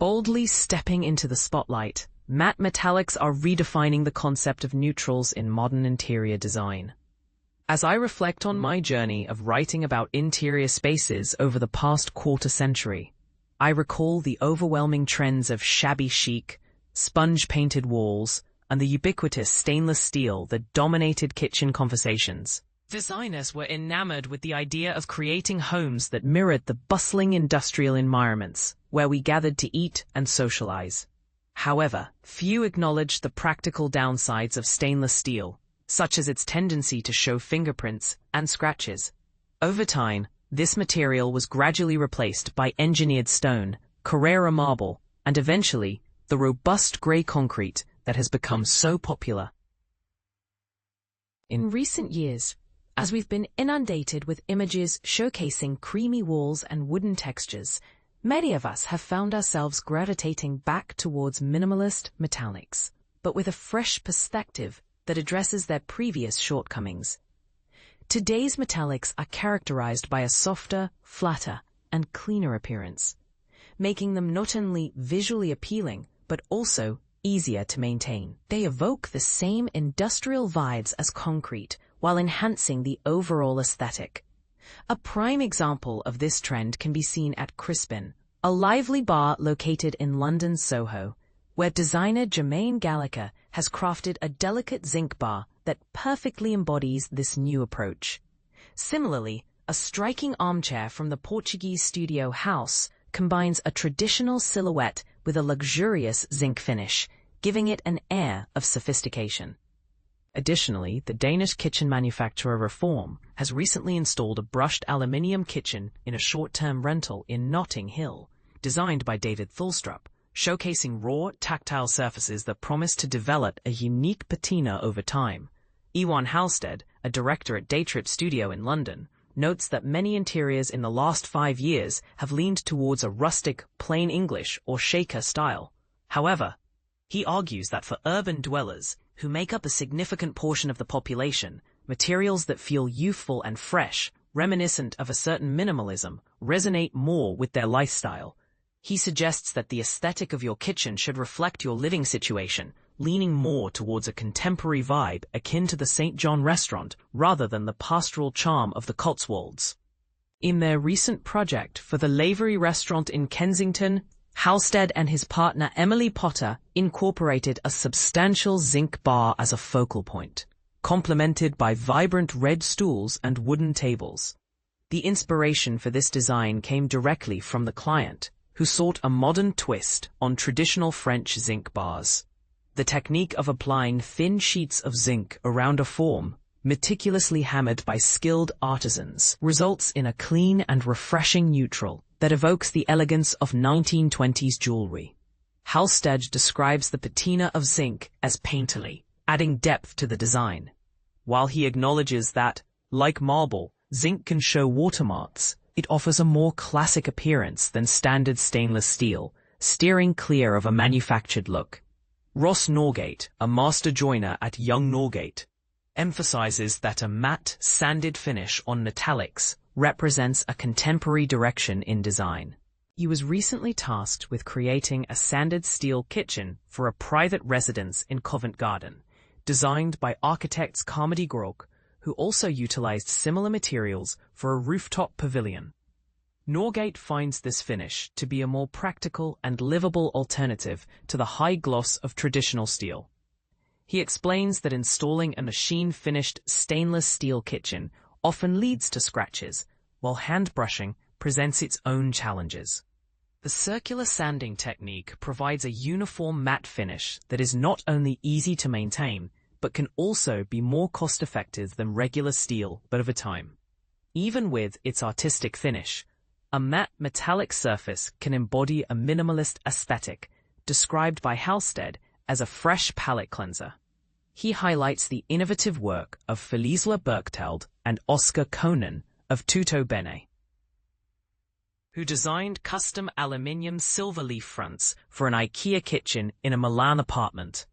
Boldly stepping into the spotlight, matte metallics are redefining the concept of neutrals in modern interior design. As I reflect on my journey of writing about interior spaces over the past quarter century, I recall the overwhelming trends of shabby chic, sponge-painted walls, and the ubiquitous stainless steel that dominated kitchen conversations. Designers were enamored with the idea of creating homes that mirrored the bustling industrial environments where we gathered to eat and socialize. However, few acknowledged the practical downsides of stainless steel, such as its tendency to show fingerprints and scratches. Over time, this material was gradually replaced by engineered stone, Carrara marble, and eventually, the robust gray concrete that has become so popular. In recent years, as we've been inundated with images showcasing creamy walls and wooden textures, many of us have found ourselves gravitating back towards minimalist metallics, but with a fresh perspective that addresses their previous shortcomings. Today's metallics are characterized by a softer, flatter, and cleaner appearance, making them not only visually appealing, but also easier to maintain. They evoke the same industrial vibes as concrete, while enhancing the overall aesthetic. A prime example of this trend can be seen at Crispin, a lively bar located in London's Soho, where designer Jermaine Gallagher has crafted a delicate zinc bar that perfectly embodies this new approach. Similarly, a striking armchair from the Portuguese studio House combines a traditional silhouette with a luxurious zinc finish, giving it an air of sophistication. Additionally, the Danish kitchen manufacturer Reform has recently installed a brushed aluminium kitchen in a short-term rental in Notting Hill, designed by David Thulstrup, showcasing raw, tactile surfaces that promise to develop a unique patina over time. Ewan Halstead, a director at Daytrip Studio in London, notes that many interiors in the last 5 years have leaned towards a rustic, plain English or Shaker style. However, he argues that for urban dwellers, who make up a significant portion of the population, materials that feel youthful and fresh, reminiscent of a certain minimalism, resonate more with their lifestyle. He suggests that the aesthetic of your kitchen should reflect your living situation, leaning more towards a contemporary vibe akin to the St. John restaurant rather than the pastoral charm of the Cotswolds. In their recent project for the Lavery restaurant in Kensington, Halstead and his partner Emily Potter incorporated a substantial zinc bar as a focal point, complemented by vibrant red stools and wooden tables. The inspiration for this design came directly from the client, who sought a modern twist on traditional French zinc bars. The technique of applying thin sheets of zinc around a form, meticulously hammered by skilled artisans, results in a clean and refreshing neutral that evokes the elegance of 1920s jewelry. Halstead describes the patina of zinc as painterly, adding depth to the design. While he acknowledges that, like marble, zinc can show watermarks, it offers a more classic appearance than standard stainless steel, steering clear of a manufactured look. Ross Norgate, a master joiner at Young Norgate, emphasizes that a matte, sanded finish on metallics represents a contemporary direction in design. He was recently tasked with creating a sanded steel kitchen for a private residence in Covent Garden, designed by architects Carmody Grok, who also utilized similar materials for a rooftop pavilion. Norgate finds this finish to be a more practical and livable alternative to the high gloss of traditional steel. He explains that installing a machine-finished stainless steel kitchen often leads to scratches, while hand brushing presents its own challenges. The circular sanding technique provides a uniform matte finish that is not only easy to maintain, but can also be more cost-effective than regular steel over time. Even with its artistic finish, a matte metallic surface can embody a minimalist aesthetic, described by Halstead as a fresh palette cleanser. He highlights the innovative work of Felisla Berchteld and Oscar Conan of Tutto Bene, who designed custom aluminium silver leaf fronts for an IKEA kitchen in a Milan apartment.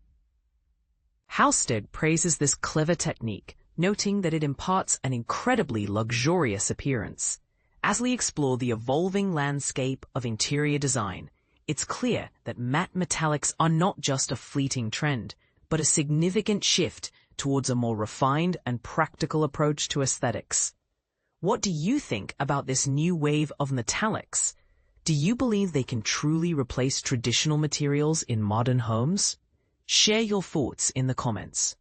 Halstead praises this clever technique, noting that it imparts an incredibly luxurious appearance. As we explore the evolving landscape of interior design, it's clear that matte metallics are not just a fleeting trend, but a significant shift towards a more refined and practical approach to aesthetics. What do you think about this new wave of metallics? Do you believe they can truly replace traditional materials in modern homes? Share your thoughts in the comments.